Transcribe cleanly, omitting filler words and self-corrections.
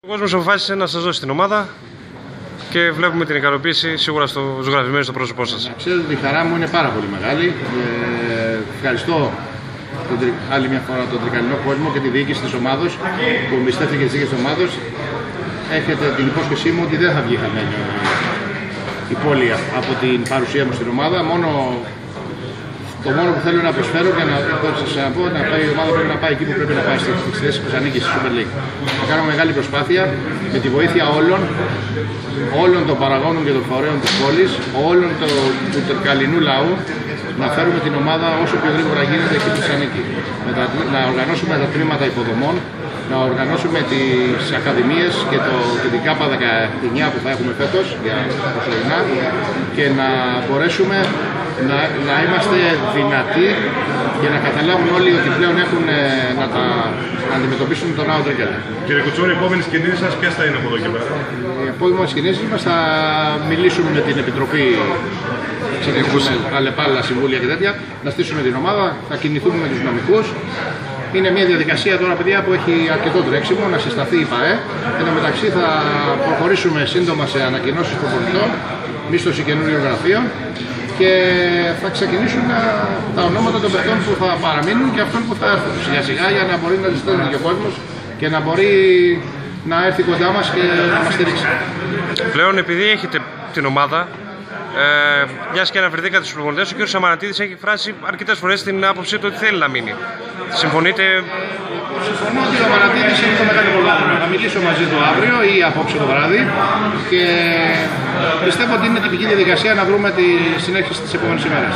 Ο κόσμος αποφάσισε να σας δώσει την ομάδα και βλέπουμε την ικανοποίηση σίγουρα ζωγραφημένη στο πρόσωπό σας. Ξέρετε ότι η χαρά μου είναι πάρα πολύ μεγάλη. Ευχαριστώ άλλη μια φορά τον τρικαλινό κόσμο και τη διοίκηση της ομάδος που εμπιστεύτηκε τις διοίκηση της ομάδος. Έχετε την υπόσχεσή μου ότι δεν θα βγει χαμένη η πόλη από την παρουσία μου στην ομάδα. Το μόνο που θέλω να προσφέρω και να σας πω, η ομάδα πρέπει να πάει εκεί που πρέπει να πάει, στις θέσεις που ανήκει στη Super League. Θα κάνουμε μεγάλη προσπάθεια με τη βοήθεια όλων των παραγόνων και των φορέων της πόλης, όλων του τερκαλινού λαού, να φέρουμε την ομάδα όσο πιο γρήγορα γίνεται εκεί που της ανήκει. Να οργανώσουμε τα τμήματα υποδομών, να οργανώσουμε τις ακαδημίες και την ΚΑΠΑ 19 που θα έχουμε φέτος για προσωρινά και να μπορέσουμε να είμαστε δυνατοί και να καταλάβουν όλοι ότι πλέον έχουν να αντιμετωπίσουν τον Ναό Τρίκαλα. Κύριε Κουτσούρη, οι επόμενες κινήσεις σας ποιες θα είναι από εδώ και πέρα? Οι επόμενες κινήσεις μας θα μιλήσουμε με την Επιτροπή, αλλεπάλληλα συμβούλια και τέτοια, να στήσουμε την ομάδα, θα κινηθούμε με τους νομικούς. Είναι μια διαδικασία τώρα, παιδιά, που έχει αρκετό τρέξιμο, να συσταθεί η ΠΑΕ. Εν τω μεταξύ θα προχωρήσουμε σύντομα σε ανακοινώσεις προπονητών, μίσθωση καινούριων γραφείων και θα ξεκινήσουν τα ονόματα των παιχτών που θα παραμείνουν και αυτών που θα έρθουν σιγά σιγά για να μπορεί να ζητήσει και ο κόσμος και να μπορεί να έρθει κοντά μας και να μας στηρίξει. Πλέον, επειδή έχετε την ομάδα, μιας και αναφερθήκατε στους προπονητές, ο κ. Σαμανατίδης έχει εκφράσει αρκετές φορές την άποψή του ότι θέλει να μείνει. Συμφωνείτε? Συμφωνώ ότι ο Σαμανατίδης έχει το μεγάλο πρόβλημα. Θα μιλήσω μαζί του αύριο ή απόψε το βράδυ και πιστεύω ότι είναι τυπική διαδικασία να βρούμε τη συνέχιση στις επόμενες ημέρες.